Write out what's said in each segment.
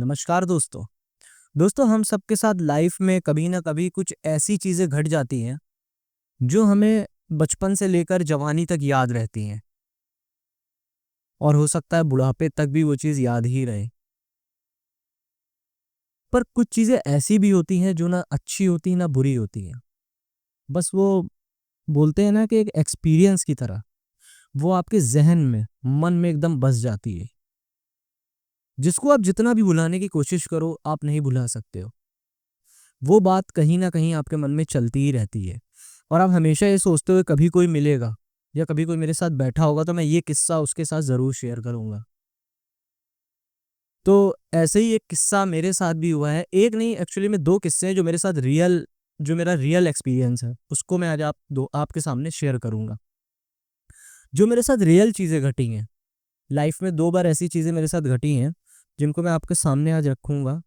नमस्कार दोस्तों। दोस्तों हम सबके साथ लाइफ में कभी ना कभी कुछ ऐसी चीज़ें घट जाती हैं जो हमें बचपन से लेकर जवानी तक याद रहती हैं और हो सकता है बुढ़ापे तक भी वो चीज़ याद ही रहे। पर कुछ चीज़ें ऐसी भी होती हैं जो ना अच्छी होती ना बुरी होती हैं। बस वो बोलते हैं ना कि एक एक्सपीरियंस की तरह वो आपके ज़हन में, मन में एकदम बस जाती है, जिसको आप जितना भी भुलाने की कोशिश करो आप नहीं भुला सकते हो। वो बात कहीं न कहीं आपके मन में चलती ही रहती है और आप हमेशा ये सोचते हो कि कभी कोई मिलेगा या कभी कोई मेरे साथ बैठा होगा तो मैं ये किस्सा उसके साथ ज़रूर शेयर करूँगा। तो ऐसे ही एक किस्सा मेरे साथ भी हुआ है। एक नहीं, एक्चुअली में 2 किस्से हैं जो मेरा रियल एक्सपीरियंस है, उसको मैं आज आपके सामने शेयर करूँगा। जो मेरे साथ रियल चीज़ें घटी हैं, लाइफ़ में 2 बार ऐसी चीज़ें मेरे साथ घटी हैं, जिनको मैं आपके सामने आज रखूँगा।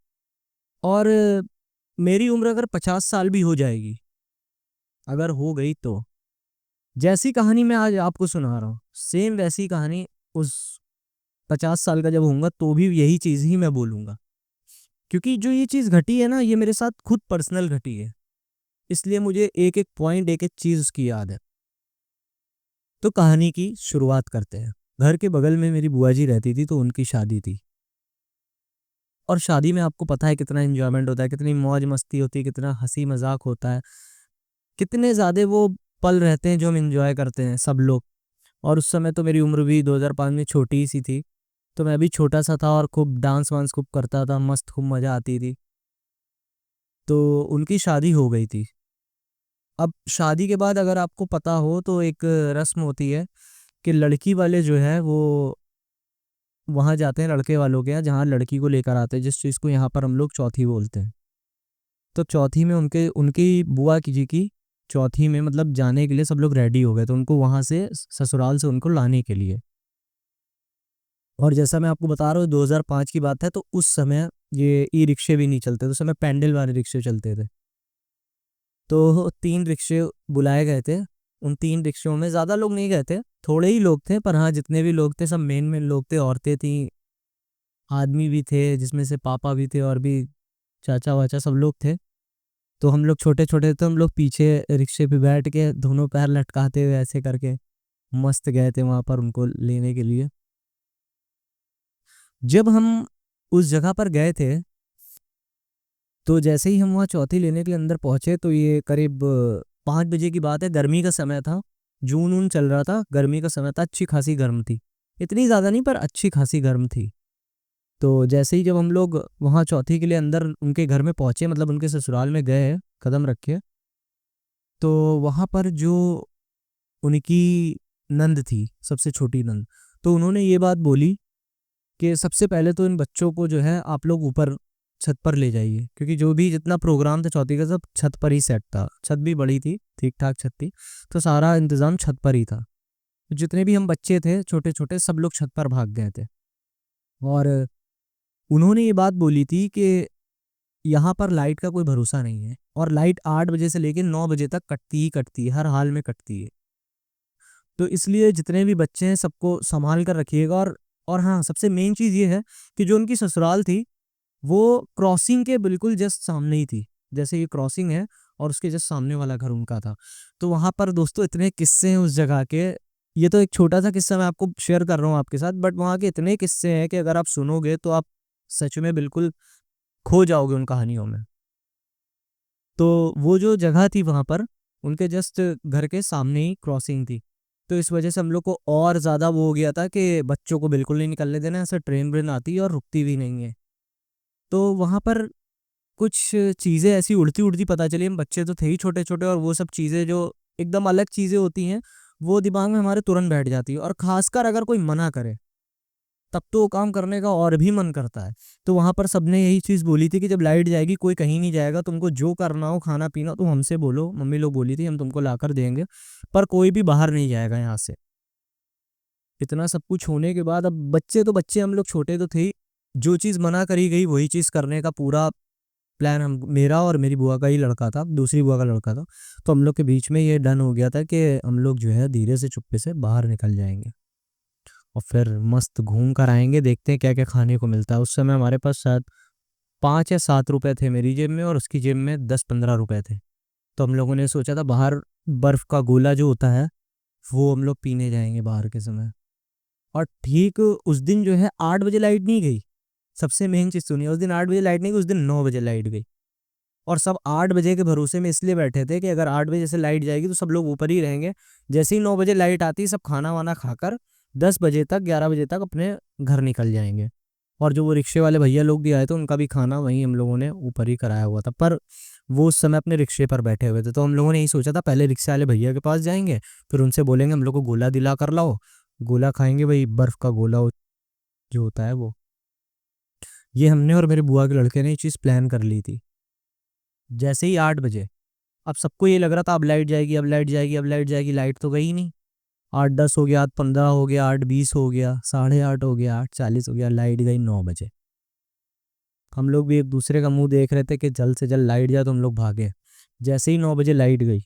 और मेरी उम्र अगर 50 साल भी हो जाएगी, अगर हो गई तो जैसी कहानी मैं आज आपको सुना रहा हूँ, सेम वैसी कहानी उस 50 साल का जब होऊँगा तो भी यही चीज़ ही मैं बोलूँगा। क्योंकि जो ये चीज़ घटी है ना, ये मेरे साथ खुद पर्सनल घटी है। इसलिए मुझे एक-एक पॉइंट, एक-एक चीज़ उसकी याद है। तो कहानी की शुरुआत करते हैं। घर के बगल में मेरी बुआ जी रहती थी, तो उनकी शादी थी। और शादी में आपको पता है कितना एन्जॉयमेंट होता है, कितनी मौज-मस्ती होती है, कितना हँसी-मज़ाक होता है, कितने ज़्यादा वो पल रहते हैं जो हम एन्जॉय करते हैं सब लोग। और उस समय तो मेरी उम्र भी 2005 में छोटी ही सी थी, तो मैं भी छोटा-सा था और खूब डांस-वांस खूब करता था, मस्त खूब मज़ा आती थी। तो उनकी शादी हो गई थी। अब शादी के बाद अगर आपको पता हो तो एक रस्म होती है कि लड़की वाले जो है वो वहाँ जाते हैं लड़के वालों के यहाँ, जहाँ लड़की को लेकर आते हैं, जिस चीज़ को यहाँ पर हम लोग चौथी बोलते हैं। तो चौथी में उनके उनकी बुआ की जी की चौथी में मतलब जाने के लिए सब लोग रेडी हो गए, तो उनको वहाँ से ससुराल से उनको लाने के लिए। और जैसा मैं आपको बता रहा हूँ 2005 की बात है, तो उस समय ये ई-रिक्शे भी नहीं चलते थे, उस समय पैडल वाले रिक्शे चलते थे। तो 3 रिक्शे बुलाए गए थे। उन 3 रिक्शों में ज़्यादा लोग नहीं गए थे, थोड़े ही लोग थे, पर हाँ, जितने भी लोग थे सब मेन-मेन लोग थे, औरतें थीं, आदमी भी थे, जिसमें से पापा भी थे और भी चाचा-वाचा सब लोग थे। तो हम लोग छोटे-छोटे थे, हम लोग पीछे रिक्शे पे बैठ के दोनों पैर लटकाते हुए ऐसे करके मस्त गए थे वहाँ पर उनको लेने के लिए। जब हम उस जगह पर गए थे, तो जैसे ही हम वहाँ चौथी लेने के लिए अंदर पहुँचे, तो ये करीब 5 बजे की बात है, गर्मी का समय था, जून-वून चल रहा था, गर्मी का समय था, अच्छी खासी गर्म थी। इतनी ज़्यादा नहीं, पर अच्छी खासी गर्म थी। तो जैसे ही जब हम लोग वहाँ चौथी के लिए अंदर उनके घर में पहुँचे, मतलब उनके ससुराल में गए, कदम रखे, तो वहाँ पर जो उनकी नंद थी, सबसे छोटी नंद, तो उन्होंने ये बात बोली कि सबसे पहले तो इन बच्चों को जो है आप लोग ऊपर छत पर ले जाइए, क्योंकि जो भी जितना प्रोग्राम था चौथी का सब छत पर ही सेट था। छत भी बड़ी थी, ठीक-ठाक छत थी, तो सारा इंतज़ाम छत पर ही था। जितने भी हम बच्चे थे छोटे-छोटे सब लोग छत पर भाग गए थे और उन्होंने ये बात बोली थी कि यहाँ पर लाइट का कोई भरोसा नहीं है और लाइट 8 बजे से लेके 9 बजे तक कटती ही कटती है, हर हाल में कटती है। तो इसलिए जितने भी बच्चे हैं सबको सँभाल कर रखिएगा और हाँ, सबसे मेन चीज़ ये है कि जो उनकी ससुराल थी, वो क्रॉसिंग के बिल्कुल जस्ट सामने ही थी। जैसे ये क्रॉसिंग है और उसके जस्ट सामने वाला घर उनका था। तो वहाँ पर दोस्तों इतने किस्से हैं उस जगह के, ये तो एक छोटा-सा किस्सा मैं आपको शेयर कर रहा हूँ आपके साथ, बट वहाँ के इतने किस्से हैं कि अगर आप सुनोगे तो आप सच में बिल्कुल खो जाओगे उन कहानियों में। तो वो जो जगह थी वहाँ पर, उनके जस्ट घर के सामने ही क्रॉसिंग थी। तो इस वजह से हम लोग को और ज़्यादा वो हो गया था कि बच्चों को बिल्कुल नहीं निकलने देना है, ऐसे ट्रेन-व्रेन आती है और रुकती भी नहीं है। तो वहाँ पर कुछ चीज़ें ऐसी उड़ती-उड़ती पता चली, हम बच्चे तो थे ही छोटे-छोटे और वो सब चीज़ें जो एकदम अलग चीज़ें होती हैं, वो दिमाग में हमारे तुरंत बैठ जाती है और ख़ासकर अगर कोई मना करे, तब तो वो काम करने का और भी मन करता है। तो वहाँ पर सबने यही चीज़ बोली थी कि जब लाइट जाएगी कोई कहीं नहीं जाएगा, तुमको जो करना हो खाना-पीना तुम हमसे बोलो, मम्मी लोग बोली थी हम तुमको लाकर देंगे, पर कोई भी बाहर नहीं जाएगा यहाँ से। इतना सब कुछ होने के बाद अब बच्चे तो बच्चे, हम लोग छोटे तो थे ही, जो चीज़ मना करी गई वही चीज़ करने का पूरा प्लान हम मेरा और मेरी बुआ का ही लड़का था, दूसरी बुआ का लड़का था। तो हम लोग के बीच में ये डन हो गया था कि हम लोग जो है धीरे से चुप्पे से बाहर निकल जाएँगे और फिर मस्त घूम कर आएँगे, देखते हैं क्या-क्या खाने को मिलता है। उस समय हमारे पास शायद 5 या 7 रुपए थे मेरी जेब में और उसकी जेब में 10-15 रुपए थे। तो हम लोगों ने सोचा था बाहर बर्फ़ का गोला जो होता है वो हम लोग पीने जाएंगे बाहर के समय। और ठीक उस दिन जो है 8 बजे लाइट नहीं गई। सबसे मेन चीज़ सुनिए, उस दिन 8 बजे लाइट नहीं गई, उस दिन 9 बजे लाइट गई। और सब 8 बजे के भरोसे में इसलिए बैठे थे कि अगर 8 बजे से लाइट जाएगी तो सब लोग ऊपर ही रहेंगे। जैसे ही 9 बजे लाइट आती सब खाना वाना खाकर 10 बजे तक 11 बजे तक अपने घर निकल जाएंगे। और जो वो रिक्शे वाले भैया लोग भी आए थे उनका भी खाना वहीं हम लोगों ने ऊपर ही कराया हुआ था। पर वो उस समय अपने रिक्शे पर बैठे हुए थे, तो हम लोगों ने यही सोचा था पहले रिक्शे वाले भैया के पास जाएंगे, फिर उनसे बोलेंगे हम लोग को गोला दिला कर लाओ। गोला खाएंगे, वही बर्फ़ का गोला जो होता है वो। ये हमने और मेरे बुआ के लड़के ने ये चीज़ प्लान कर ली थी। जैसे ही 8 बजे, अब सबको ये लग रहा था अब लाइट जाएगी, अब लाइट जाएगी, अब लाइट जाएगी। लाइट तो गई नहीं। 8:10 हो गया, 8:15 हो गया, 8:20 हो गया, 8:30 हो गया, 8:40 हो गया, लाइट गई 9 बजे। हम लोग भी एक दूसरे का मुंह देख रहे थे कि जल्द से जल्द लाइट जाए, तो हम लोग भागे। जैसे ही 9 बजे लाइट गई,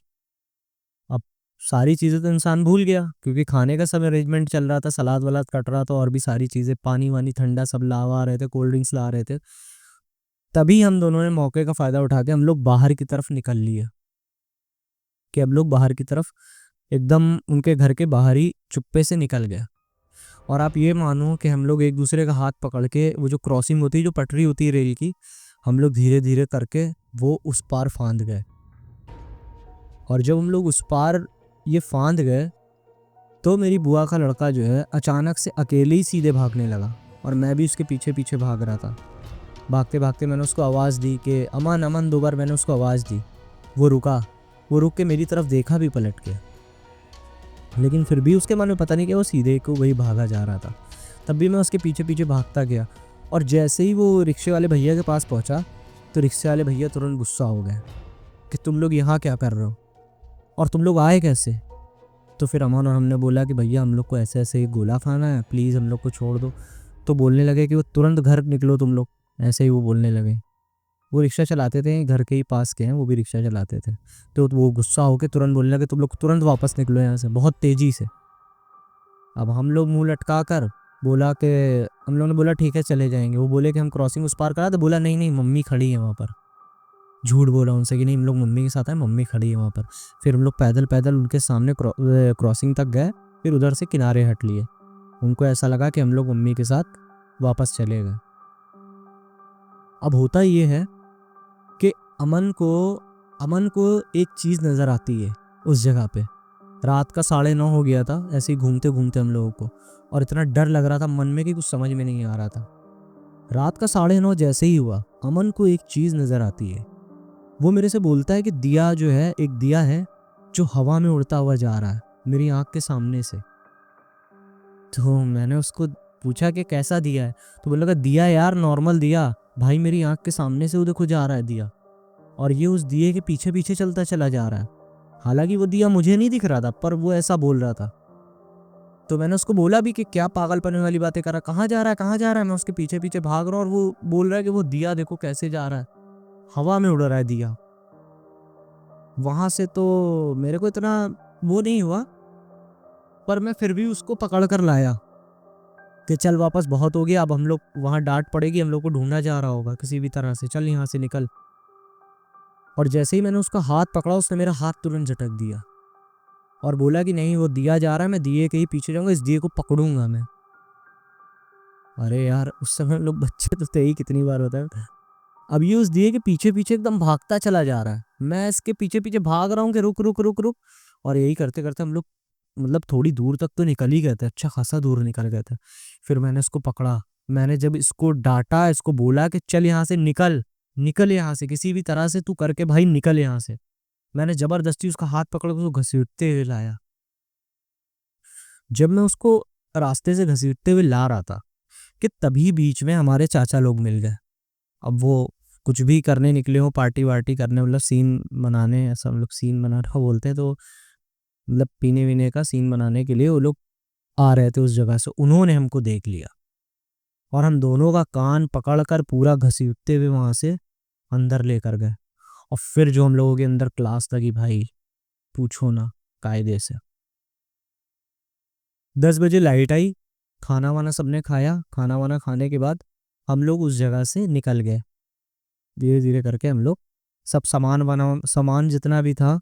अब सारी चीज़ें तो इंसान भूल गया क्योंकि खाने का सब अरेंजमेंट चल रहा था, सलाद वलाद कट रहा था और भी सारी चीज़ें, पानी वानी ठंडा सब ला रहे थे, कोल्ड ड्रिंक्स ला रहे थे। तभी हम दोनों ने मौके का फ़ायदा उठा के हम लोग बाहर की तरफ निकल लिए कि अब लोग बाहर की तरफ एकदम उनके घर के बाहर ही चुप्पे से निकल गए। और आप ये मानो कि हम लोग एक दूसरे का हाथ पकड़ के वो जो क्रॉसिंग होती है, जो पटरी होती है रेल की, हम लोग धीरे धीरे करके वो उस पार फांद गए। और जब हम लोग उस पार ये फांद गए तो मेरी बुआ का लड़का जो है अचानक से अकेले ही सीधे भागने लगा और मैं भी उसके पीछे पीछे भाग रहा था। भागते भागते मैंने उसको आवाज़ दी कि अमन अमन, 2 बार मैंने उसको आवाज़ दी। वो रुका, वो रुक के मेरी तरफ देखा भी पलट के, लेकिन फिर भी उसके मन में पता नहीं कि वो सीधे को वही भागा जा रहा था। तब भी मैं उसके पीछे पीछे भागता गया और जैसे ही वो रिक्शे वाले भैया के पास पहुंचा तो रिक्शे वाले भैया तुरंत गुस्सा हो गए कि तुम लोग यहाँ क्या कर रहे हो और तुम लोग आए कैसे। तो फिर अमन और हमने बोला कि भैया हम लोग को ऐसे ऐसे एक गोला खाना है, प्लीज़ हम लोग को छोड़ दो। तो बोलने लगे कि वो तुरंत घर निकलो तुम लोग, ऐसे ही वो बोलने लगे। वो रिक्शा चलाते थे, घर के ही पास के हैं, वो भी रिक्शा चलाते थे। तो वो गुस्सा होकर तुरंत बोलने लगे तुम लोग तुरंत वापस निकलो यहाँ से, बहुत तेज़ी से। अब हम लोग मुंह लटका कर बोला कि हम लोग ने बोला ठीक है चले जाएंगे। वो बोले कि हम क्रॉसिंग उस पार करा, तो बोला नहीं नहीं मम्मी खड़ी है वहाँ पर। झूठ बोला उनसे कि नहीं हम लोग मम्मी के साथ हैं, मम्मी खड़ी है वहाँ पर। फिर हम लोग पैदल पैदल उनके सामने क्रॉसिंग तक गए, फिर उधर से किनारे हट लिए। उनको ऐसा लगा कि हम लोग मम्मी के साथ वापस चले गए। अब होता ये है कि अमन को एक चीज़ नज़र आती है उस जगह पे। रात का 9:30 हो गया था ऐसे ही घूमते घूमते हम लोगों को, और इतना डर लग रहा था मन में कि कुछ समझ में नहीं आ रहा था। रात का 9:30 जैसे ही हुआ, अमन को एक चीज़ नज़र आती है। वो मेरे से बोलता है कि दिया जो है, एक दिया है जो हवा में उड़ता हुआ जा रहा है मेरी आँख के सामने से। तो मैंने उसको पूछा कि कैसा दिया है। तो बोला कि दिया यार, नॉर्मल दिया भाई, मेरी आँख के सामने से वो देखो जा रहा है दिया, और ये उस दिए के पीछे पीछे चलता चला जा रहा है। हालांकि वो दिया मुझे नहीं दिख रहा था पर वो ऐसा बोल रहा था। तो मैंने उसको बोला भी कि क्या पागलपने वाली बातें कर रहा, कहाँ जा रहा है कहाँ जा रहा है। मैं उसके पीछे पीछे भाग रहा हूँ और वो बोल रहा है कि वो दिया देखो कैसे जा रहा है, हवा में उड़ रहा है दिया। वहां से तो मेरे को इतना वो नहीं हुआ, पर मैं फिर भी उसको पकड़ कर लाया कि चल वापस, बहुत हो गया, अब हम लोग वहाँ डांट पड़ेगी, हम लोग को ढूंढना जा रहा होगा किसी भी तरह से, चल यहाँ से निकल। और जैसे ही मैंने उसका हाथ पकड़ा उसने मेरा हाथ तुरंत झटक दिया और बोला कि नहीं वो दिया जा रहा है, मैं दिए के ही पीछे जाऊंगा, इस दिए को पकड़ूंगा मैं। अरे यार उस समय हम लोग बच्चे तो थे ही, कितनी बार होता है। अब ये उस दिए के पीछे पीछे एकदम भागता चला जा रहा है, मैं इसके पीछे पीछे भाग रहा हूँ कि रुक रुक रुक रुक। और यही करते करते हम लोग मतलब थोड़ी दूर तक तो निकल ही गए थे, अच्छा खासा दूर निकल गए थे। फिर मैंने इसको पकड़ा, मैंने जब इसको डांटा, इसको बोला कि चल यहाँ से निकल, निकल यहाँ से किसी भी तरह से तू करके भाई निकल यहाँ से। मैंने जबरदस्ती उसका हाथ पकड़ के उसको घसीटते हुए लाया। जब मैं उसको रास्ते से घसीटते हुए ला रहा था कि तभी बीच में हमारे चाचा लोग मिल गए। अब वो कुछ भी करने निकले हो, पार्टी वार्टी करने, मतलब सीन बनाने, ऐसा हम लोग सीन बनाना बोलते हैं, तो मतलब पीने वीने का सीन बनाने के लिए वो लोग आ रहे थे उस जगह से। उन्होंने हमको देख लिया और हम दोनों का कान पकड़कर पूरा घसीटते हुए वहां से अंदर लेकर गए। और फिर जो हम लोगों के अंदर क्लास लगी भाई, पूछो ना, कायदे से। 10 बजे लाइट आई, खाना वाना सबने खाया, खाना वाना खाने के बाद हम लोग उस जगह से निकल गए। धीरे धीरे करके हम लोग सब सामान जितना भी था,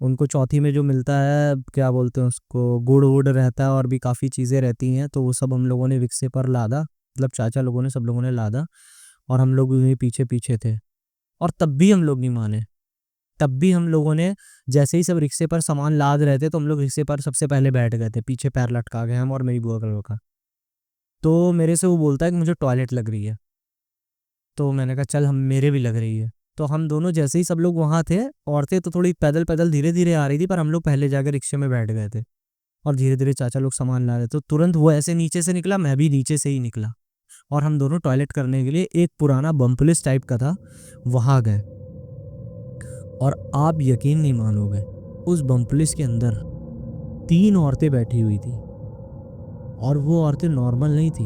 उनको चौथी में जो मिलता है क्या बोलते हैं उसको, गुड़ वुड़ रहता है और भी काफ़ी चीज़ें रहती हैं, तो वो सब हम लोगों ने रिक्शे पर लादा, मतलब चाचा लोगों ने, सब लोगों ने लादा। और हम लोग उन्हीं पीछे पीछे थे। और तब भी हम लोग नहीं माने। तब भी हम लोगों ने, जैसे ही सब रिक्शे पर सामान लाद रहे थे, तो हम लोग रिक्शे पर सबसे पहले बैठ गए थे, पीछे पैर लटका गए हम और मेरी बुआ का लड़का। तो मेरे से वो बोलता है कि मुझे टॉयलेट लग रही है। तो मैंने कहा चल, हम मेरे भी लग रही है। तो हम दोनों जैसे ही सब लोग वहाँ थे, औरतें तो थोड़ी पैदल पैदल धीरे धीरे आ रही थी, पर हम लोग पहले जाकर रिक्शे में बैठ गए थे। और धीरे धीरे चाचा लोग सामान ला रहे, तो तुरंत वो ऐसे नीचे से निकला, मैं भी नीचे से ही निकला, और हम दोनों टॉयलेट करने के लिए एक पुराना बम्पलिस टाइप का था, वहाँ गए। और आप यकीन नहीं मानोगे, उस बम्पलिस के अंदर 3 औरतें बैठी हुई थी। और वो औरतें नॉर्मल नहीं थी।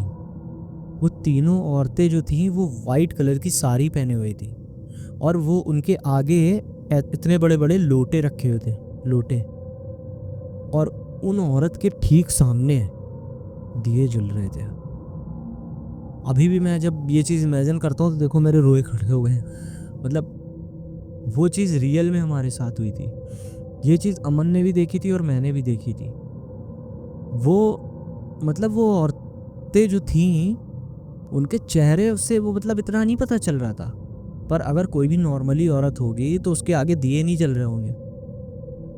वो तीनों औरतें जो थी वो वाइट कलर की साड़ी पहने हुई थी, और वो उनके आगे इतने बड़े बड़े लोटे रखे हुए थे, लोटे। और उन औरत के ठीक सामने दिए जल रहे थे। अभी भी मैं जब ये चीज़ इमेजिन करता हूँ तो देखो मेरे रोए खड़े हो गए। मतलब वो चीज़ रियल में हमारे साथ हुई थी। ये चीज़ अमन ने भी देखी थी और मैंने भी देखी थी। वो मतलब वो औरतें जो थीं, उनके चेहरे से वो मतलब इतना नहीं पता चल रहा था, पर अगर कोई भी नॉर्मली औरत होगी तो उसके आगे दिए नहीं जल रहे होंगे,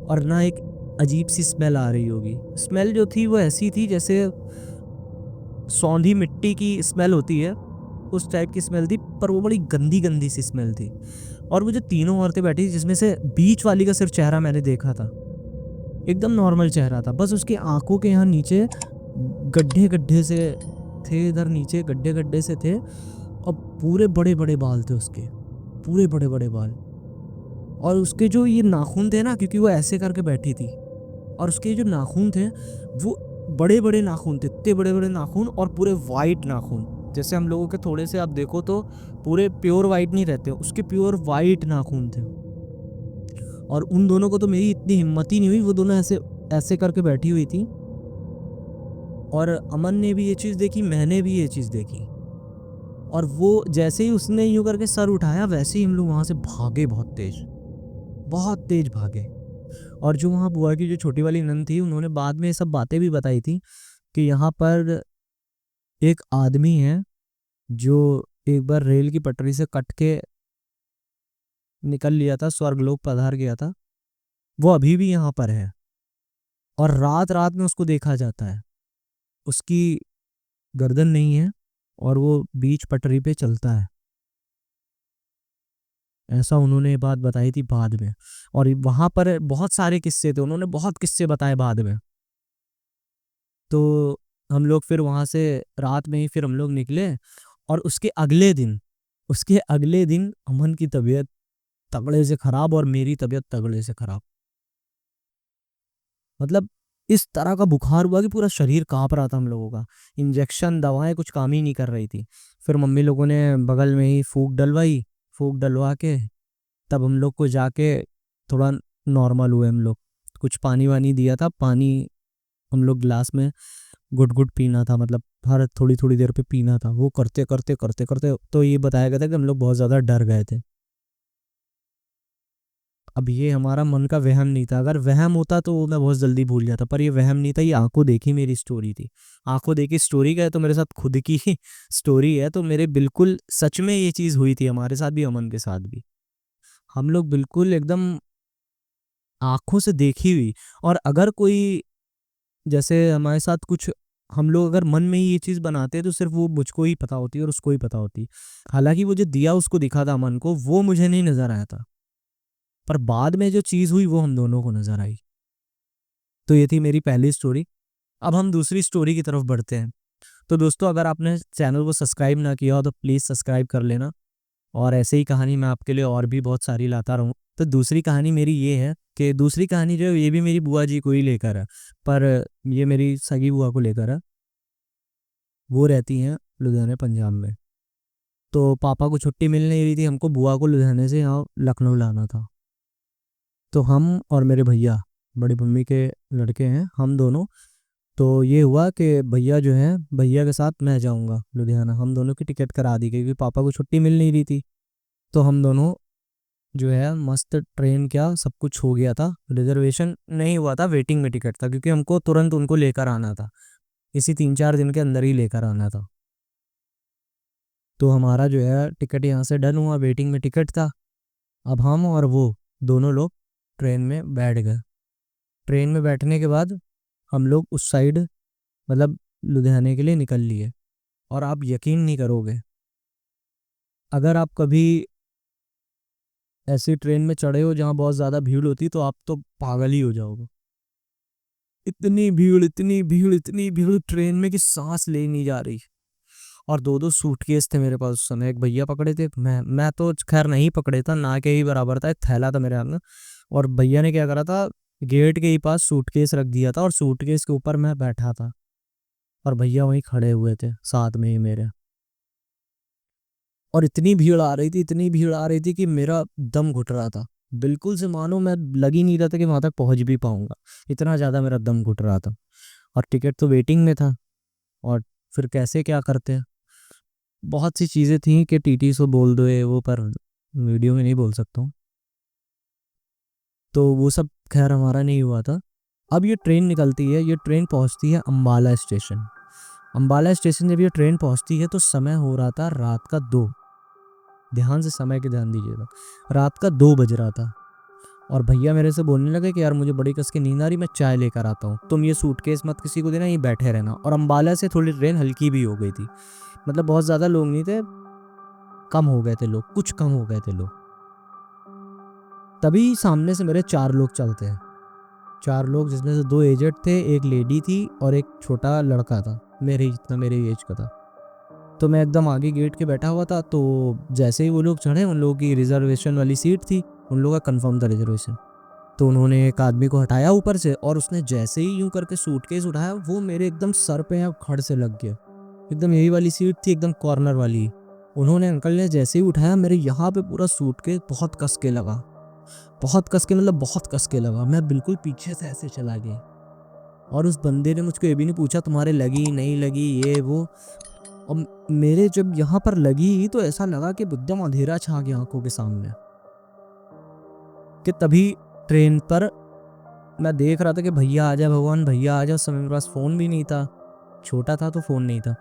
और ना एक अजीब सी स्मेल आ रही होगी। स्मेल जो थी वो ऐसी थी जैसे सौंधी मिट्टी की स्मेल होती है, उस टाइप की स्मेल थी, पर वो बड़ी गंदी गंदी सी स्मेल थी। और वो जो तीनों औरतें बैठी थी, जिसमें से बीच वाली का सिर्फ चेहरा मैंने देखा था, एकदम नॉर्मल चेहरा था, बस उसकी आंखों के यहाँ नीचे गड्ढे गड्ढे से थे, इधर नीचे गड्ढे गड्ढे से थे, और पूरे बड़े बड़े बाल थे उसके, पूरे बड़े बड़े बाल। और उसके जो ये नाखून थे ना, क्योंकि वो ऐसे करके बैठी थी, और उसके जो नाखून थे वो बड़े बड़े नाखून थे, इतने बड़े बड़े नाखून, और पूरे वाइट नाखून, जैसे हम लोगों के थोड़े से आप देखो तो पूरे प्योर वाइट नहीं रहते, उसके प्योर वाइट नाखून थे। और उन दोनों को तो मेरी इतनी हिम्मत ही नहीं हुई, वो दोनों ऐसे ऐसे करके बैठी हुई थी। और अमन ने भी ये चीज़ देखी, मैंने भी ये चीज़ देखी। और वो जैसे ही उसने यूं करके सर उठाया, वैसे ही हम लोग वहाँ से भागे, बहुत तेज भागे। और जो वहाँ बुआ की जो छोटी वाली नंद थी, उन्होंने बाद में ये सब बातें भी बताई थी कि यहाँ पर एक आदमी है जो एक बार रेल की पटरी से कट के निकल लिया था, स्वर्गलोक पधार गया था, वो अभी भी यहाँ पर है, और रात रात में उसको देखा जाता है। उसकी गर्दन नहीं है, और वो बीच पटरी पे चलता है, ऐसा उन्होंने ये बात बताई थी बाद में। और वहाँ पर बहुत सारे किस्से थे, उन्होंने बहुत किस्से बताए बाद में। तो हम लोग फिर वहाँ से रात में ही फिर हम लोग निकले, और उसके अगले दिन अमन की तबीयत तगड़े से खराब, और मेरी तबीयत तगड़े से खराब। मतलब इस तरह का बुखार हुआ कि पूरा शरीर कांप रहा था हम लोगों का। इंजेक्शन दवाएं कुछ काम ही नहीं कर रही थी। फिर मम्मी लोगों ने बगल में ही फूक डलवाई, फूक डलवा के तब हम लोग को जाके थोड़ा नॉर्मल हुए हम लोग। कुछ पानी वानी दिया था, पानी हम लोग गिलास में घुट घुट पीना था, मतलब हर थोड़ी थोड़ी देर पे पीना था। वो करते करते करते करते तो ये बताया गया था कि हम लोग बहुत ज़्यादा डर गए थे। अब ये हमारा मन का वहम नहीं था, अगर वहम होता तो मैं बहुत जल्दी भूल जाता, पर ये वहम नहीं था, ये आंखों देखी मेरी स्टोरी थी। आंखों देखी स्टोरी का है तो मेरे साथ खुद की ही स्टोरी है, तो मेरे बिल्कुल सच में ये चीज़ हुई थी, हमारे साथ भी, अमन के साथ भी। हम लोग बिल्कुल एकदम आंखों से देखी हुई। और अगर कोई जैसे हमारे साथ कुछ, हम लोग अगर मन में ही ये चीज़ बनाते तो सिर्फ वो मुझको ही पता होती और उसको ही पता होती। हालांकि वो जो दिया उसको दिखा था अमन को, वो मुझे नहीं नज़र आया था, पर बाद में जो चीज़ हुई वो हम दोनों को नज़र आई। तो ये थी मेरी पहली स्टोरी। अब हम दूसरी स्टोरी की तरफ बढ़ते हैं। तो दोस्तों, अगर आपने चैनल को सब्सक्राइब ना किया हो तो प्लीज़ सब्सक्राइब कर लेना, और ऐसे ही कहानी मैं आपके लिए और भी बहुत सारी लाता रहूँ। तो दूसरी कहानी मेरी ये है कि दूसरी कहानी जो है ये भी मेरी बुआ जी को ही लेकर है, पर ये मेरी सगी बुआ को लेकर है। वो रहती हैं लुधियाना पंजाब में। तो पापा को छुट्टी मिल नहीं रही थी, हमको बुआ को लुधियाने से यहाँ लखनऊ लाना था। तो हम और मेरे भैया, बड़ी मम्मी के लड़के हैं हम दोनों, तो ये हुआ कि भैया जो है, भैया के साथ मैं जाऊंगा लुधियाना। हम दोनों की टिकट करा दी गई क्योंकि पापा को छुट्टी मिल नहीं रही थी। तो हम दोनों जो है मस्त ट्रेन, क्या सब कुछ हो गया था, रिजर्वेशन नहीं हुआ था, वेटिंग में टिकट था, क्योंकि हमको तुरंत उनको लेकर आना था, इसी 3-4 दिन के अंदर ही लेकर आना था। तो हमारा जो है टिकट यहाँ से डन हुआ, वेटिंग में टिकट था। अब हम और वो दोनों लोग ट्रेन में बैठ गए। ट्रेन में बैठने के बाद हम लोग उस साइड, मतलब लुधियाने के लिए निकल लिए। और आप यकीन नहीं करोगे, अगर आप कभी ऐसी ट्रेन में चढ़े हो जहाँ बहुत ज़्यादा भीड़ होती, तो आप तो पागल ही हो जाओगे। इतनी भीड़, इतनी भीड़, इतनी भीड़ ट्रेन में कि सांस ले नहीं जा रही। और 2-2 सूटकेस थे मेरे पास उस समय। एक भैया पकड़े थे, मैं तो खैर नहीं पकड़े था, ना के ही बराबर था, एक थैला था मेरे हाथ में। और भैया ने क्या करा था, गेट के ही पास सूटकेस रख दिया था और सूटकेस के ऊपर मैं बैठा था, और भैया वहीं खड़े हुए थे साथ में ही मेरे। और इतनी भीड़ आ रही थी, इतनी भीड़ आ रही थी कि मेरा दम घुट रहा था, बिल्कुल से मानो मैं लग ही नहीं रहा था कि वहां तक पहुंच भी पाऊंगा, इतना ज़्यादा मेरा दम घुट रहा था। और टिकट तो वेटिंग में था, और फिर कैसे क्या करते हैं, बहुत सी चीज़ें थी कि टीटी से बोल दो ये वो, पर वीडियो में नहीं बोल सकता हूँ। तो वो सब खैर हमारा नहीं हुआ था। अब ये ट्रेन निकलती है, ये ट्रेन पहुंचती है अम्बाला स्टेशन। अम्बाला स्टेशन जब ये ट्रेन पहुंचती है तो समय हो रहा था रात का 2। ध्यान से समय के ध्यान दीजिएगा, रात का 2 बज रहा था। और भैया मेरे से बोलने लगे कि यार मुझे बड़ी कस की नींद आ रही, मैं चाय लेकर आता हूँ, तुम ये सूटकेस मत किसी को देना, ये बैठे रहना। और अम्बाला से थोड़ी ट्रेन हल्की भी हो गई थी, मतलब बहुत ज़्यादा लोग नहीं थे, कम हो गए थे लोग, कुछ कम हो गए थे लोग। तभी सामने से मेरे 4 लोग चलते हैं, 4 लोग, जिसमें से 2 एजेड थे, एक लेडी थी और एक छोटा लड़का था मेरे ही जितना, मेरे एज का था। तो मैं एकदम आगे गेट के बैठा हुआ था। तो जैसे ही वो लोग चढ़े, उन लोगों की रिजर्वेशन वाली सीट थी, उन लोगों का कंफर्म था रिजर्वेशन। तो उन्होंने एक आदमी को हटाया ऊपर से, और उसने जैसे ही यूं करके सूटकेस उठाया, वो मेरे एकदम सर पे या खड़ से लग गया। एकदम यही वाली सीट थी, एकदम कॉर्नर वाली। उन्होंने, अंकल ने जैसे ही उठाया, मेरे यहाँ पे पूरा सूटकेस बहुत कस के लगा, बहुत कस के, मतलब बहुत कस के लगा। मैं बिल्कुल पीछे से ऐसे चला गया। और उस बंदे ने मुझको ये भी नहीं पूछा तुम्हारे लगी नहीं लगी ये वो। और मेरे जब यहाँ पर लगी तो ऐसा लगा कि एकदम अंधेरा छा गया आंखों के सामने। कि तभी ट्रेन पर मैं देख रहा था कि भैया आ जाए, भगवान भैया आ जाए। उस समय मेरे पास फ़ोन भी नहीं था, छोटा था तो फ़ोन नहीं था,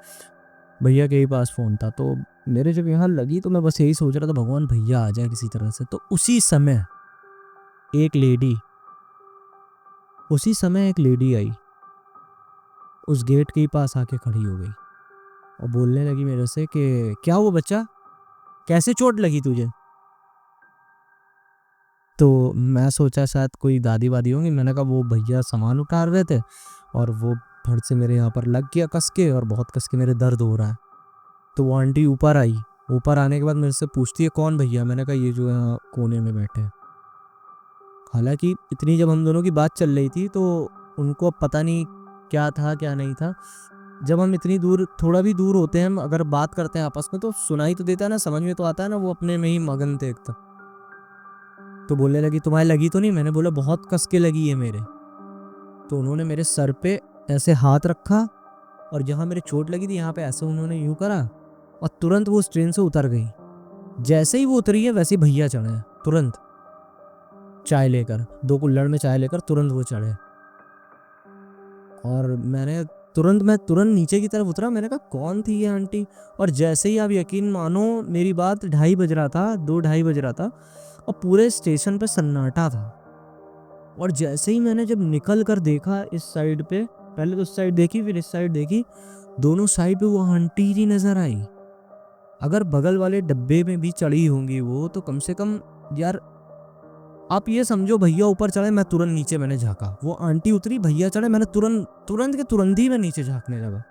भैया के ही पास फ़ोन था। तो मेरे जब यहाँ लगी तो मैं बस यही सोच रहा था, भगवान भैया आ जाए किसी तरह से। तो एक लेडी एक लेडी आई, उस गेट के ही पास आके खड़ी हो गई और बोलने लगी मेरे से कि क्या हुआ बच्चा, कैसे चोट लगी तुझे। तो मैं सोचा शायद कोई दादी वादी होंगी, मैंने कहा वो भैया सामान उठा रहे थे और वो फट से मेरे यहाँ पर लग गया कस के, और बहुत कस के मेरे दर्द हो रहा है। तो वो आंटी ऊपर आई, ऊपर आने के बाद मेरे से पूछती है कौन भैया। मैंने कहा ये जो यहाँ कोने में बैठे हैं। हालांकि इतनी जब हम दोनों की बात चल रही थी तो उनको अब पता नहीं क्या था क्या नहीं था। जब हम इतनी दूर, थोड़ा भी दूर होते हैं, हम अगर बात करते हैं आपस में तो सुनाई तो देता है ना, समझ में तो आता है ना, वो अपने में ही मगन थे एकदम। तो बोलने लगी तुम्हारी लगी तो नहीं। मैंने बोला बहुत कस के लगी है मेरे। तो उन्होंने मेरे सर पे ऐसे हाथ रखा, और जहाँ मेरे चोट लगी थी यहाँ पे ऐसे उन्होंने यूं करा, और तुरंत वो उस ट्रेन से उतर गई। जैसे ही वो उतरी है वैसे ही भैया चढ़े हैं तुरंत, चाय लेकर, 2 कुल्हड़ में चाय लेकर तुरंत वो चढ़े। और मैं तुरंत नीचे की तरफ उतरा। मैंने कहा कौन थी ये आंटी। और जैसे ही, आप यकीन मानो, मेरी बात 2:30 बज रहा था, 2-2:30 बज रहा था, और पूरे स्टेशन पे सन्नाटा था। और जैसे ही मैंने जब निकल कर देखा इस साइड पे, पहले तो उस साइड देखी फिर इस साइड देखी, दोनों साइड पे वो आंटी ही नजर आई। अगर बगल वाले डब्बे में भी चढ़ी होंगी वो, तो कम से कम यार आप ये समझो, भैया ऊपर चढ़े, मैं तुरंत नीचे मैंने झांका, वो आंटी उतरी, भैया चढ़े, मैंने तुरंत तुरंत के तुरंत ही मैं नीचे झांकने लगा।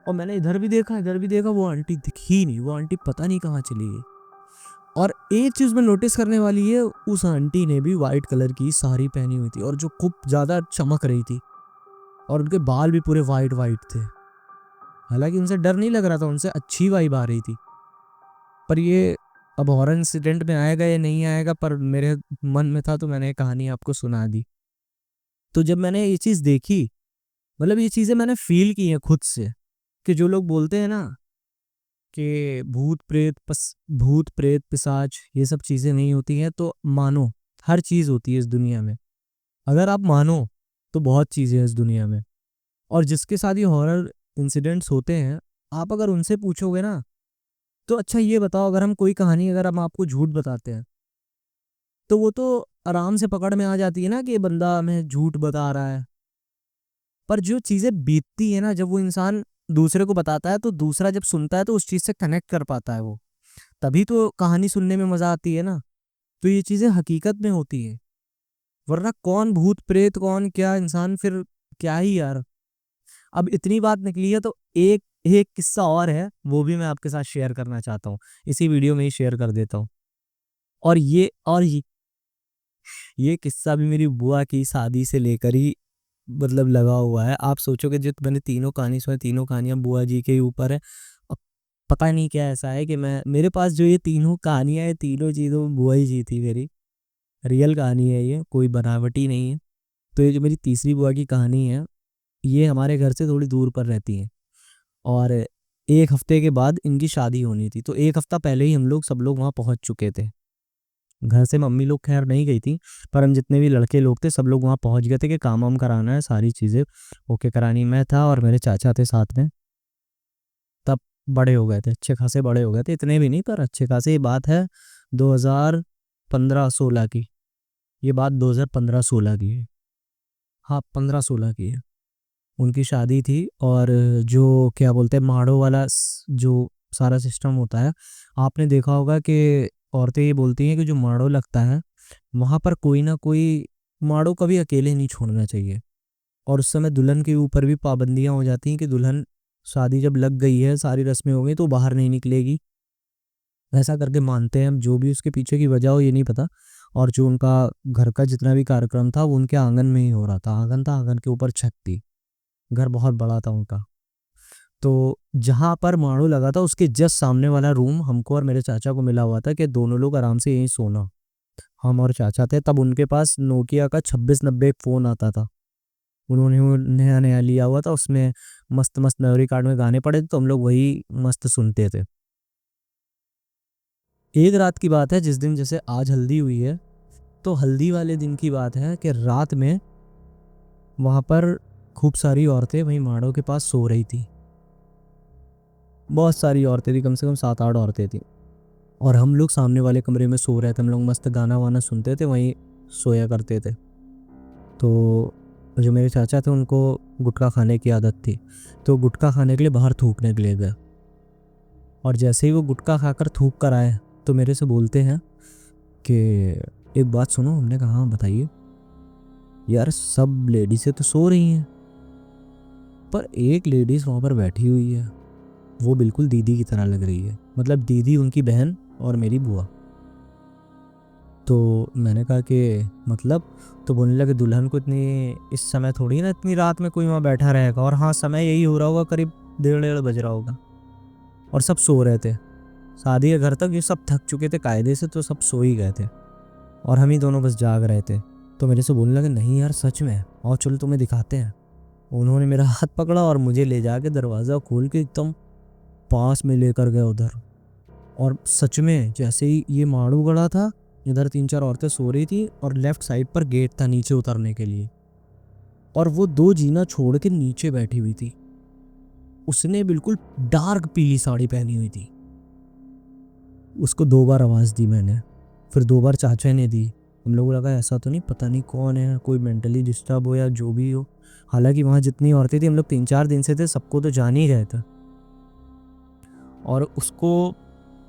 और मैंने इधर भी देखा इधर भी देखा, वो आंटी दिखी नहीं, वो आंटी पता नहीं कहाँ चली गई। और एक चीज में नोटिस करने वाली है, उस आंटी ने भी व्हाइट कलर की साड़ी पहनी हुई थी, और जो खूब ज्यादा चमक रही थी, और उनके बाल भी पूरे वाइट वाइट थे। हालांकि उनसे डर नहीं लग रहा था, उनसे अच्छी वाइब आ रही थी। पर ये अब हॉरर इंसिडेंट में आएगा या नहीं आएगा, पर मेरे मन में था तो मैंने ये कहानी आपको सुना दी। तो जब मैंने ये चीज़ देखी, मतलब ये चीज़ें मैंने फील की हैं खुद से, कि जो लोग बोलते हैं ना कि भूत प्रेत पिशाच ये सब चीज़ें नहीं होती हैं, तो मानो हर चीज़ होती है इस दुनिया में। अगर आप मानो तो बहुत चीज़ें हैं इस दुनिया में। और जिसके साथ ये हॉरर इंसिडेंट्स होते हैं, आप अगर उनसे पूछोगे ना, तो अच्छा ये बताओ, अगर हम कोई कहानी अगर हम आपको झूठ बताते हैं, तो वो तो आराम से पकड़ में आ जाती है ना कि ये बंदा हमें झूठ बता रहा है। पर जो चीज़ें बीतती है ना, जब वो इंसान दूसरे को बताता है, तो दूसरा जब सुनता है तो उस चीज़ से कनेक्ट कर पाता है वो, तभी तो कहानी सुनने में मज़ा आती है ना। तो ये चीज़ें हकीकत में होती है, वरना कौन भूत प्रेत कौन क्या इंसान, फिर क्या ही यार। अब इतनी बात निकली है तो एक एक किस्सा और है, वो भी मैं आपके साथ शेयर करना चाहता हूँ, इसी वीडियो में ही शेयर कर देता हूँ। और ये किस्सा भी मेरी बुआ की शादी से लेकर ही मतलब लगा हुआ है। आप सोचोगे जो मैंने तीनों कहानी सुनी, तीनों कहानियां बुआ जी के ही ऊपर है। अब पता नहीं क्या ऐसा है कि मैं मेरे पास जो ये तीनों कहानियां है, तीनों चीज़ों में बुआ ही जी थी मेरी। रियल कहानी है ये, कोई बनावटी नहीं है। तो ये जो मेरी तीसरी बुआ की कहानी है, ये हमारे घर से थोड़ी दूर पर रहती है, और एक हफ्ते के बाद इनकी शादी होनी थी, तो एक हफ्ता पहले ही हम लोग सब लोग वहाँ पहुँच चुके थे। घर से मम्मी लोग खैर नहीं गई थी, पर हम जितने भी लड़के लोग थे सब लोग वहाँ पहुँच गए थे कि काम वाम कराना है, सारी चीज़ें ओके करानी। मैं था और मेरे चाचा थे साथ में। तब बड़े हो गए थे, अच्छे खासे बड़े हो गए थे, इतने भी नहीं पर अच्छे खासे। ये बात है 2015-16 की, ये बात 2015-16 की है। हाँ 15-16 की है। उनकी शादी थी, और जो क्या बोलते हैं माड़ो वाला जो सारा सिस्टम होता है, आपने देखा होगा कि औरतें ये बोलती हैं कि जो माड़ो लगता है वहाँ पर कोई ना कोई माड़ो कभी अकेले नहीं छोड़ना चाहिए। और उस समय दुल्हन के ऊपर भी पाबंदियाँ हो जाती हैं कि दुल्हन शादी जब लग गई है, सारी रस्में हो गई, तो बाहर नहीं निकलेगी। ऐसा करके मानते हैं हम, जो भी उसके पीछे की वजह हो ये नहीं पता। और जो उनका घर का जितना भी कार्यक्रम था वो उनके आंगन में ही हो रहा था। आंगन था, आंगन के ऊपर छत थी, घर बहुत बड़ा था उनका। तो जहाँ पर माड़ू लगा था उसके जस्ट सामने वाला रूम हमको और मेरे चाचा को मिला हुआ था कि दोनों लोग आराम से यहीं सोना। हम और चाचा थे, तब उनके पास नोकिया का 2690 एक फ़ोन आता था, उन्होंने वो नया नया लिया हुआ था। उसमें मस्त मस्त मेमोरी कार्ड में गाने पड़े थे, तो हम लोग वही मस्त सुनते थे। एक रात की बात है, जिस दिन जैसे आज हल्दी हुई है, तो हल्दी वाले दिन की बात है कि रात में वहाँ पर खूब सारी औरतें वहीं माड़ों के पास सो रही थी। बहुत सारी औरतें थी, कम से कम 7-8 औरतें थी। और हम लोग सामने वाले कमरे में सो रहे थे, हम लोग मस्त गाना वाना सुनते थे, वहीं सोया करते थे। तो जो मेरे चाचा थे उनको गुटखा खाने की आदत थी, तो गुटखा खाने के लिए बाहर थूकने के लिए गए। और जैसे ही वो गुटखा खाकर थूक कर आए, तो मेरे से बोलते हैं कि एक बात सुनो। हमने कहा हाँ बताइए। यार सब लेडीज़ें तो सो रही हैं, पर एक लेडीज़ वहाँ पर बैठी हुई है, वो बिल्कुल दीदी की तरह लग रही है, मतलब दीदी उनकी बहन और मेरी बुआ। तो मैंने कहा कि मतलब, तो बोलने लगे दुल्हन को इतनी इस समय थोड़ी ना इतनी रात में कोई वहाँ बैठा रहेगा। और हाँ समय यही हो रहा होगा, करीब 1:30 बज रहा होगा, और सब सो रहे थे। शादी के घर तक ये सब थक चुके थे कायदे से, तो सब सो ही गए थे, और हम ही दोनों बस जाग रहे थे। तो मेरे से बोलने लगे नहीं यार सच में, और चलो तुम्हें दिखाते हैं। उन्होंने मेरा हाथ पकड़ा और मुझे ले जाके दरवाज़ा खोल के एकदम पास में लेकर गए उधर। और सच में जैसे ही ये माड़ू गड़ा था, इधर 3-4 औरतें सो रही थी, और लेफ्ट साइड पर गेट था नीचे उतरने के लिए, और वो 2 जीना छोड़ के नीचे बैठी हुई थी। उसने बिल्कुल डार्क पीली साड़ी पहनी हुई थी। उसको 2 बार आवाज़ दी मैंने, फिर 2 बार चाचा ने दी। हम लोगों को लगा ऐसा तो नहीं, पता नहीं कौन है, कोई मेंटली डिस्टर्ब हो या जो भी हो। हालांकि वहाँ जितनी औरतें थी, हम लोग 3-4 दिन से थे, सबको तो जान ही रहे थे। और उसको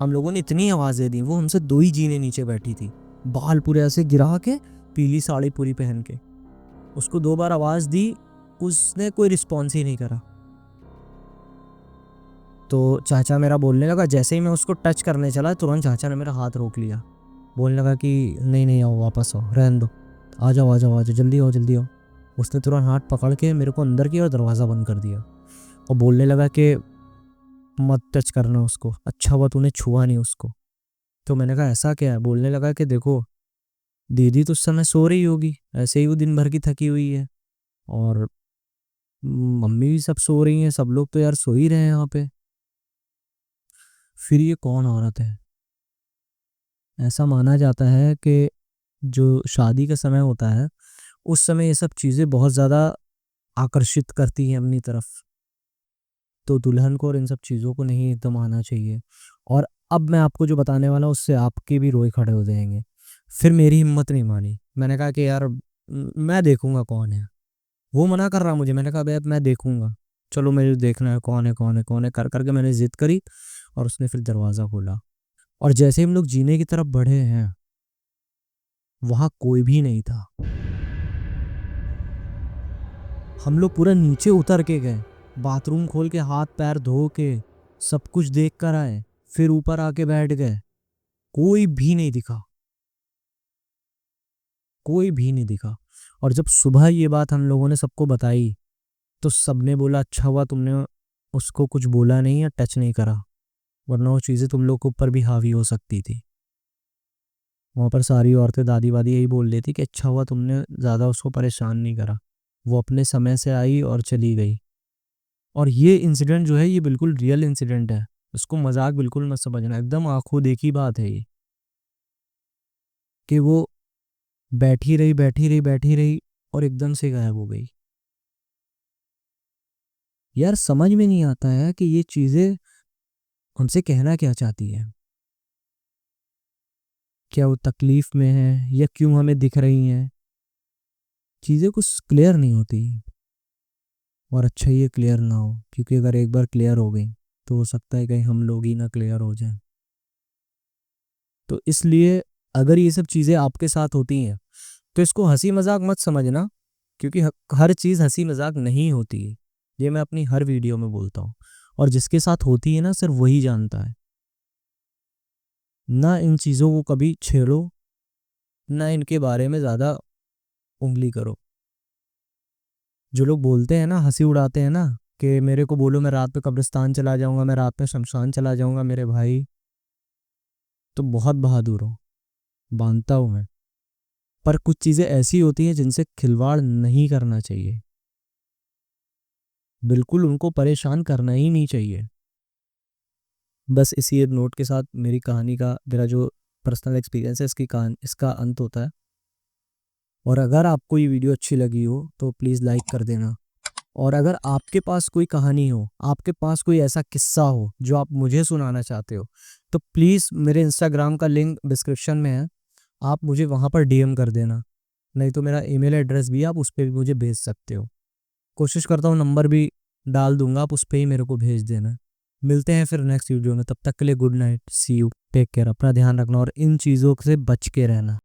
हम लोगों ने इतनी आवाज़ें दी, वो हमसे 2 ही जीने नीचे बैठी थी, बाल पूरे ऐसे गिरा के, पीली साड़ी पूरी पहन के। उसको 2 बार आवाज़ दी, उसने कोई रिस्पॉन्स ही नहीं करा। तो चाचा मेरा बोलने लगा, जैसे ही मैं उसको टच करने चला, तुरंत चाचा ने मेरा हाथ रोक लिया। बोलने लगा कि नहीं नहीं आओ, वापस आओ, रहने दो, आ जाओ आ जाओ आ जाओ, जल्दी आओ जल्दी आओ। उसने तुरंत हाथ पकड़ के मेरे को अंदर किया और दरवाज़ा बंद कर दिया, और बोलने लगा कि मत टच करना उसको, अच्छा हुआ तूने छुआ नहीं उसको। तो मैंने कहा ऐसा क्या है। बोलने लगा कि देखो दीदी तो उस समय सो रही होगी, ऐसे ही वो दिन भर की थकी हुई है, और मम्मी भी सब सो रही हैं, सब लोग तो यार सो ही रहे हैं यहाँ पे। फिर ये कौन औरत है? ऐसा माना जाता है कि जो शादी का समय होता है, उस समय ये सब चीज़ें बहुत ज़्यादा आकर्षित करती हैं अपनी तरफ। तो दुल्हन को और इन सब चीज़ों को नहीं एकदम आना चाहिए। और अब मैं आपको जो बताने वाला हूँ उससे आपके भी रोए खड़े हो जाएँगे। फिर मेरी हिम्मत नहीं मानी। मैंने कहा कि यार मैं देखूँगा कौन है। वो मना कर रहा मुझे, मैंने कहा भैया मैं देखूँगा। चलो मुझे देखना है कौन है, कौन है, कौन है, कर के मैंने ज़िद करी और उसने फिर दरवाज़ा खोला। और जैसे ही हम लोग जीने की तरफ बढ़े हैं, वहाँ कोई भी नहीं था। हम लोग पूरा नीचे उतर के गए, बाथरूम खोल के हाथ पैर धो के सब कुछ देख कर आए, फिर ऊपर आके बैठ गए। कोई भी नहीं दिखा, कोई भी नहीं दिखा। और जब सुबह ये बात हम लोगों ने सबको बताई, तो सबने बोला अच्छा हुआ तुमने उसको कुछ बोला नहीं या टच नहीं करा, वरना वो चीज़ें तुम लोग के ऊपर भी हावी हो सकती थी। वहाँ पर सारी औरतें दादी वादी यही बोल रही थी कि अच्छा हुआ तुमने ज़्यादा उसको परेशान नहीं करा, वो अपने समय से आई और चली गई। और ये इंसिडेंट जो है ये बिल्कुल रियल इंसिडेंट है, इसको मजाक बिल्कुल मत समझना, एकदम आंखों देखी बात है ये। कि वो बैठी रही बैठी रही बैठी रही और एकदम से गायब हो गई। यार समझ में नहीं आता है कि ये चीज़ें हमसे कहना क्या चाहती है। क्या वो तकलीफ में है या क्यों हमें दिख रही हैं? चीज़ें कुछ क्लियर नहीं होती। और अच्छा ये क्लियर ना हो, क्योंकि अगर एक बार क्लियर हो गई तो हो सकता है कहीं हम लोग ही ना क्लियर हो जाएं। तो इसलिए अगर ये सब चीज़ें आपके साथ होती हैं तो इसको हंसी मजाक मत समझना, क्योंकि हर चीज़ हंसी मजाक नहीं होती है। ये मैं अपनी हर वीडियो में बोलता हूँ। और जिसके साथ होती है ना सिर्फ वही जानता है। ना इन चीज़ों को कभी छेड़ो, ना इनके बारे में ज़्यादा उंगली करो। जो लोग बोलते हैं ना, हंसी उड़ाते हैं ना कि मेरे को बोलो मैं रात में कब्रिस्तान चला जाऊंगा, मैं रात में शमशान चला जाऊंगा, मेरे भाई तो बहुत बहादुर हो, मानता हूँ मैं। पर कुछ चीज़ें ऐसी होती हैं जिनसे खिलवाड़ नहीं करना चाहिए, बिल्कुल उनको परेशान करना ही नहीं चाहिए। बस इसी एक नोट के साथ मेरी कहानी का, मेरा जो पर्सनल एक्सपीरियंस है इसका अंत होता है। और अगर आपको ये वीडियो अच्छी लगी हो तो प्लीज़ लाइक कर देना। और अगर आपके पास कोई कहानी हो, आपके पास कोई ऐसा किस्सा हो जो आप मुझे सुनाना चाहते हो, तो प्लीज़ मेरे इंस्टाग्राम का लिंक डिस्क्रिप्शन में है, आप मुझे वहाँ पर डीएम कर देना। नहीं तो मेरा ईमेल एड्रेस भी है, आप उस पर भी मुझे भेज सकते हो। कोशिश करता हूँ नंबर भी डाल दूंगा, आप उस पर ही मेरे को भेज देना। मिलते हैं फिर नेक्स्ट वीडियो में, तब तक के लिए good night, see you, take care, अपना ध्यान रखना और इन चीज़ों से बच के रहना।